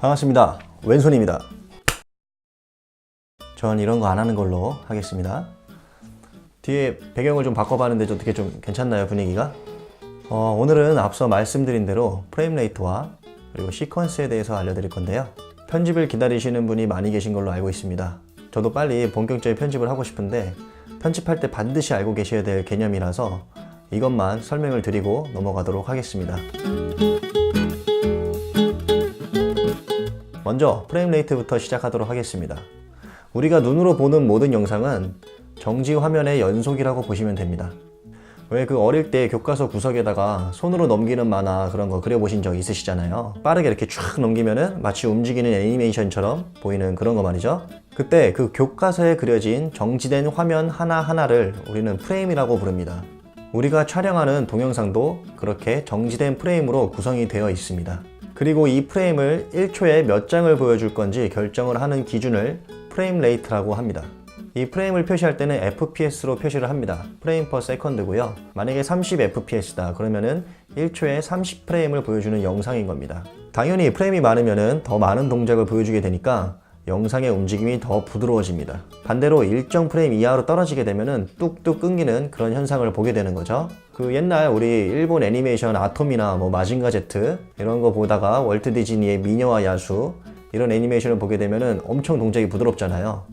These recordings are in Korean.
반갑습니다. 왼손입니다. 전 이런 거 안 하는 걸로 하겠습니다. 뒤에 배경을 좀 바꿔봤는데 어떻게 좀 괜찮나요, 분위기가? 오늘은 앞서 말씀드린 대로 프레임 레이트와 그리고 시퀀스에 대해서 알려드릴 건데요. 편집을 기다리시는 분이 많이 계신 걸로 알고 있습니다. 저도 빨리 본격적인 편집을 하고 싶은데 편집할 때 반드시 알고 계셔야 될 개념이라서 이것만 설명을 드리고 넘어가도록 하겠습니다. 먼저 프레임 레이트부터 시작하도록 하겠습니다. 우리가 눈으로 보는 모든 영상은 정지 화면의 연속이라고 보시면 됩니다. 왜 그 어릴 때 교과서 구석에다가 손으로 넘기는 만화 그런 거 그려보신 적 있으시잖아요. 빠르게 이렇게 쫙 넘기면은 마치 움직이는 애니메이션처럼 보이는 그런 거 말이죠. 그때 그 교과서에 그려진 정지된 화면 하나하나를 우리는 프레임이라고 부릅니다. 우리가 촬영하는 동영상도 그렇게 정지된 프레임으로 구성이 되어 있습니다. 그리고 이 프레임을 1초에 몇 장을 보여줄 건지 결정을 하는 기준을 프레임 레이트라고 합니다. 이 프레임을 표시할 때는 FPS로 표시를 합니다. 프레임 퍼 세컨드고요. 만약에 30fps다 그러면은 1초에 30프레임을 보여주는 영상인 겁니다. 당연히 프레임이 많으면은 더 많은 동작을 보여주게 되니까 영상의 움직임이 더 부드러워집니다. 반대로 일정 프레임 이하로 떨어지게 되면은 뚝뚝 끊기는 그런 현상을 보게 되는 거죠. 그 옛날 우리 일본 애니메이션 아톰이나 마징가 제트 이런 거 보다가 월트 디즈니의 미녀와 야수 이런 애니메이션을 보게 되면은 엄청 동작이 부드럽잖아요.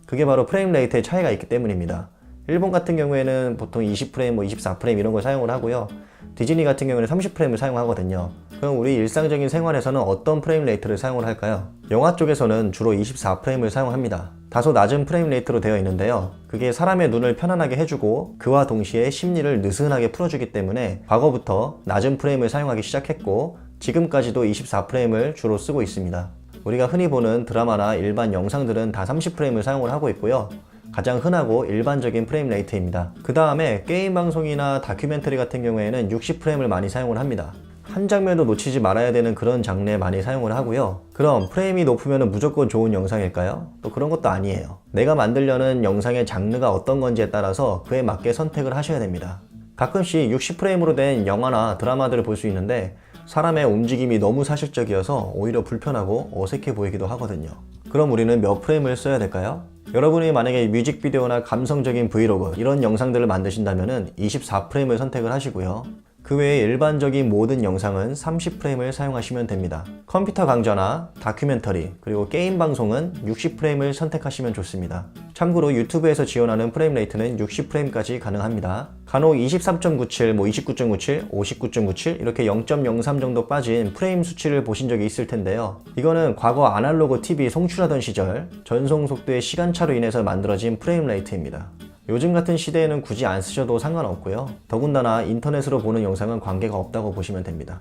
그게 바로 프레임 레이트의 차이가 있기 때문입니다. 일본 같은 경우에는 보통 20프레임, 24프레임 이런 걸 사용을 하고요. 디즈니 같은 경우에는 30프레임을 사용하거든요. 그럼 우리 일상적인 생활에서는 어떤 프레임 레이트를 사용을 할까요? 영화 쪽에서는 주로 24프레임을 사용합니다. 다소 낮은 프레임 레이트로 되어 있는데요. 그게 사람의 눈을 편안하게 해주고 그와 동시에 심리를 느슨하게 풀어주기 때문에 과거부터 낮은 프레임을 사용하기 시작했고 지금까지도 24프레임을 주로 쓰고 있습니다. 우리가 흔히 보는 드라마나 일반 영상들은 다 30프레임을 사용을 하고 있고요. 가장 흔하고 일반적인 프레임 레이트입니다. 그 다음에 게임 방송이나 다큐멘터리 같은 경우에는 60프레임을 많이 사용을 합니다. 한 장면도 놓치지 말아야 되는 그런 장르에 많이 사용을 하고요. 그럼 프레임이 높으면 무조건 좋은 영상일까요? 또 그런 것도 아니에요. 내가 만들려는 영상의 장르가 어떤 건지에 따라서 그에 맞게 선택을 하셔야 됩니다. 가끔씩 60프레임으로 된 영화나 드라마들을 볼 수 있는데 사람의 움직임이 너무 사실적이어서 오히려 불편하고 어색해 보이기도 하거든요. 그럼 우리는 몇 프레임을 써야 될까요? 여러분이 만약에 뮤직비디오나 감성적인 브이로그 이런 영상들을 만드신다면 24프레임을 선택을 하시고요. 그 외에 일반적인 모든 영상은 30프레임을 사용하시면 됩니다. 컴퓨터 강좌나 다큐멘터리 그리고 게임 방송은 60프레임을 선택하시면 좋습니다. 참고로 유튜브에서 지원하는 프레임 레이트는 60프레임까지 가능합니다. 간혹 23.97, 29.97, 59.97 이렇게 0.03 정도 빠진 프레임 수치를 보신 적이 있을 텐데요. 이거는 과거 아날로그 TV 송출하던 시절 전송 속도의 시간차로 인해서 만들어진 프레임 레이트입니다. 요즘 같은 시대에는 굳이 안 쓰셔도 상관없고요. 더군다나 인터넷으로 보는 영상은 관계가 없다고 보시면 됩니다.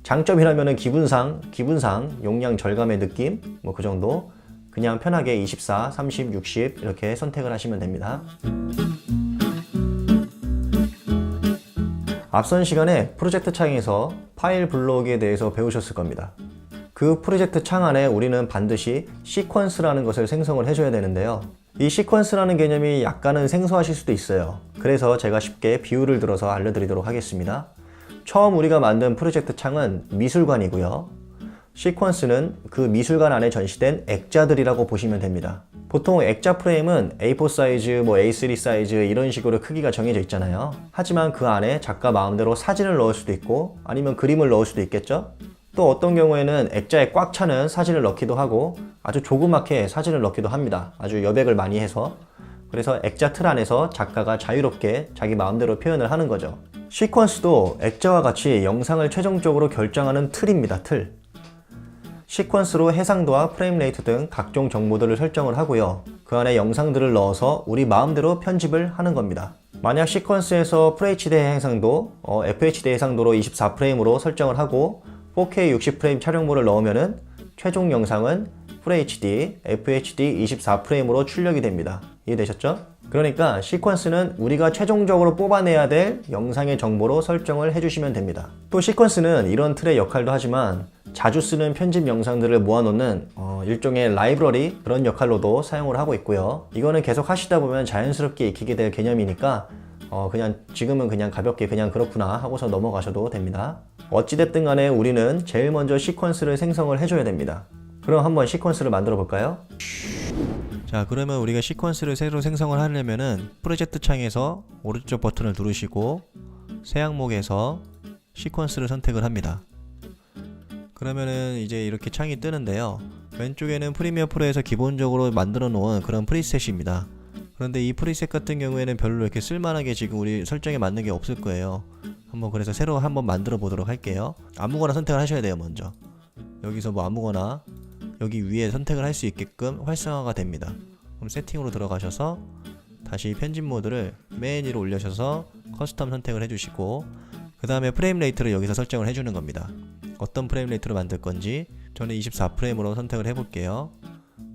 장점이라면 기분상 용량 절감의 느낌 그 정도 그냥 편하게 24, 30, 60 이렇게 선택을 하시면 됩니다. 앞선 시간에 프로젝트 창에서 파일 블록에 대해서 배우셨을 겁니다. 그 프로젝트 창 안에 우리는 반드시 시퀀스라는 것을 생성을 해줘야 되는데요. 이 시퀀스라는 개념이 약간은 생소하실 수도 있어요. 그래서 제가 쉽게 비유를 들어서 알려드리도록 하겠습니다. 처음 우리가 만든 프로젝트 창은 미술관이고요. 시퀀스는 그 미술관 안에 전시된 액자들이라고 보시면 됩니다. 보통 액자 프레임은 A4 사이즈, A3 사이즈 이런 식으로 크기가 정해져 있잖아요. 하지만 그 안에 작가 마음대로 사진을 넣을 수도 있고 아니면 그림을 넣을 수도 있겠죠? 또 어떤 경우에는 액자에 꽉 차는 사진을 넣기도 하고 아주 조그맣게 사진을 넣기도 합니다. 아주 여백을 많이 해서. 그래서 액자 틀 안에서 작가가 자유롭게 자기 마음대로 표현을 하는 거죠. 시퀀스도 액자와 같이 영상을 최종적으로 결정하는 틀입니다. 틀. 시퀀스로 해상도와 프레임 레이트 등 각종 정보들을 설정을 하고요. 그 안에 영상들을 넣어서 우리 마음대로 편집을 하는 겁니다. 만약 시퀀스에서 FHD 해상도, FHD 해상도로 24프레임으로 설정을 하고 4K 60프레임 촬영물을 넣으면 최종 영상은 FHD, FHD 24프레임으로 출력이 됩니다. 이해되셨죠? 그러니까 시퀀스는 우리가 최종적으로 뽑아내야 될 영상의 정보로 설정을 해주시면 됩니다. 또 시퀀스는 이런 틀의 역할도 하지만 자주 쓰는 편집 영상들을 모아놓는 일종의 라이브러리 그런 역할로도 사용을 하고 있고요. 이거는 계속 하시다 보면 자연스럽게 익히게 될 개념이니까 그냥 지금은 그냥 가볍게 그냥 그렇구나 하고서 넘어가셔도 됩니다. 어찌됐든 간에 우리는 제일 먼저 시퀀스를 생성을 해줘야 됩니다. 그럼 한번 시퀀스를 만들어 볼까요? 자, 그러면 우리가 시퀀스를 새로 생성을 하려면은 프로젝트 창에서 오른쪽 버튼을 누르시고 새 항목에서 시퀀스를 선택을 합니다. 그러면은 이제 이렇게 창이 뜨는데요. 왼쪽에는 프리미어 프로에서 기본적으로 만들어 놓은 그런 프리셋입니다. 그런데 이 프리셋 같은 경우에는 별로 이렇게 쓸만하게 지금 우리 설정에 맞는 게 없을 거예요. 그래서 새로 한번 만들어 보도록 할게요. 아무거나 선택을 하셔야 돼요. 먼저 여기서 뭐 아무거나 여기 위에 선택을 할 수 있게끔 활성화가 됩니다. 그럼 세팅으로 들어가셔서 다시 편집 모드를 맨 위로 올려셔서 커스텀 선택을 해주시고 그 다음에 프레임 레이트를 여기서 설정을 해주는 겁니다. 어떤 프레임 레이트로 만들 건지 저는 24프레임으로 선택을 해볼게요.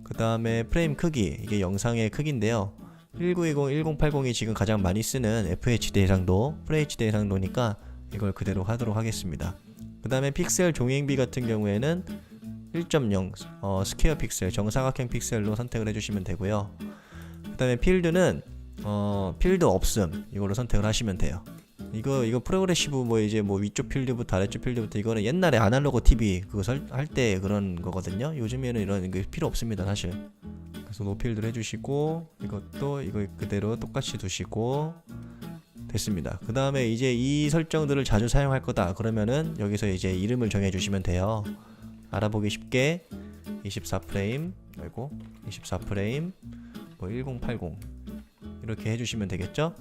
그 다음에 프레임 크기, 이게 영상의 크기인데요. 1920, 1080이 지금 가장 많이 쓰는 FHD 해상도, FHD 해상도니까 이걸 그대로 하도록 하겠습니다. 그 다음에 픽셀 종이행비 같은 경우에는 1.0 스퀘어 픽셀, 정사각형 픽셀로 선택을 해주시면 되고요. 그 다음에 필드는 필드 없음, 이걸로 선택을 하시면 돼요. 이거 프로그레시브 뭐 위쪽 필드부터 아래쪽 필드부터 이거는 옛날에 아날로그 TV 그거 할 때 그런 거거든요. 요즘에는 이런 게 필요 없습니다, 사실. 그래서 노필드를 해주시고 이것도 이거 그대로 똑같이 두시고 됐습니다. 그 다음에 이제 이 설정들을 자주 사용할 거다 그러면은 여기서 이제 이름을 정해 주시면 돼요. 알아보기 쉽게 24프레임 아이고 24프레임 뭐 1080 이렇게 해주시면 되겠죠.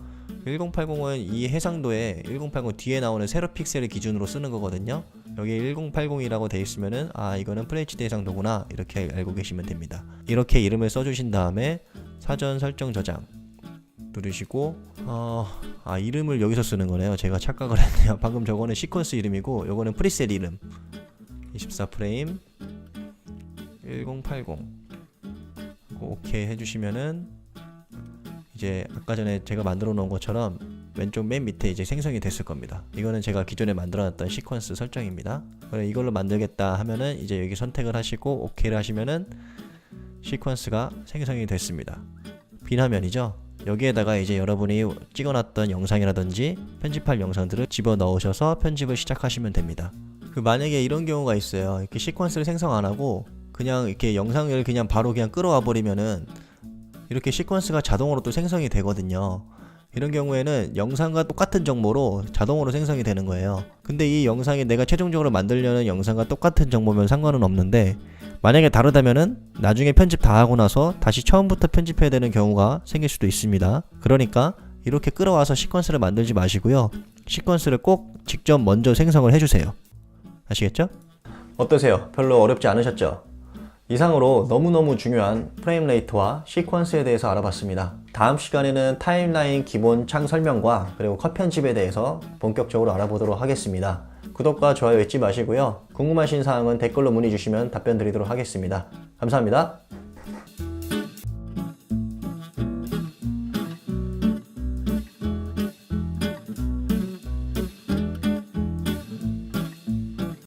1080은 이 해상도에 1080 뒤에 나오는 세로 픽셀을 기준으로 쓰는 거거든요. 여기 1080이라고 돼 있으면은 아 이거는 FHD 해상도구나 이렇게 알고 계시면 됩니다. 이렇게 이름을 써주신 다음에 사전 설정 저장 누르시고 이름을 여기서 쓰는 거네요. 제가 착각을 했네요. 방금 저거는 시퀀스 이름이고 요거는 프리셋 이름 24프레임 1080 오케이 해주시면은 이제 아까 전에 제가 만들어 놓은 것처럼 왼쪽 맨 밑에 이제 생성이 됐을 겁니다. 이거는 제가 기존에 만들어 놨던 시퀀스 설정입니다. 그래 이걸로 만들겠다 하면은 이제 여기 선택을 하시고 오케이를 하시면은 시퀀스가 생성이 됐습니다. 빈 화면이죠. 여기에다가 이제 여러분이 찍어놨던 영상이라든지 편집할 영상들을 집어 넣으셔서 편집을 시작하시면 됩니다. 만약에 이런 경우가 있어요. 이렇게 시퀀스를 생성 안 하고 그냥 이렇게 영상을 그냥 바로 그냥 끌어와 버리면은 이렇게 시퀀스가 자동으로 또 생성이 되거든요. 이런 경우에는 영상과 똑같은 정보로 자동으로 생성이 되는 거예요. 근데 이 영상이 내가 최종적으로 만들려는 영상과 똑같은 정보면 상관은 없는데 만약에 다르다면은 나중에 편집 다 하고 나서 다시 처음부터 편집해야 되는 경우가 생길 수도 있습니다. 그러니까 이렇게 끌어와서 시퀀스를 만들지 마시고요. 시퀀스를 꼭 직접 먼저 생성을 해주세요. 아시겠죠? 어떠세요? 별로 어렵지 않으셨죠? 이상으로 너무너무 중요한 프레임 레이트와 시퀀스에 대해서 알아봤습니다. 다음 시간에는 타임라인 기본 창 설명과 그리고 컷 편집에 대해서 본격적으로 알아보도록 하겠습니다. 구독과 좋아요 잊지 마시고요. 궁금하신 사항은 댓글로 문의 주시면 답변 드리도록 하겠습니다. 감사합니다.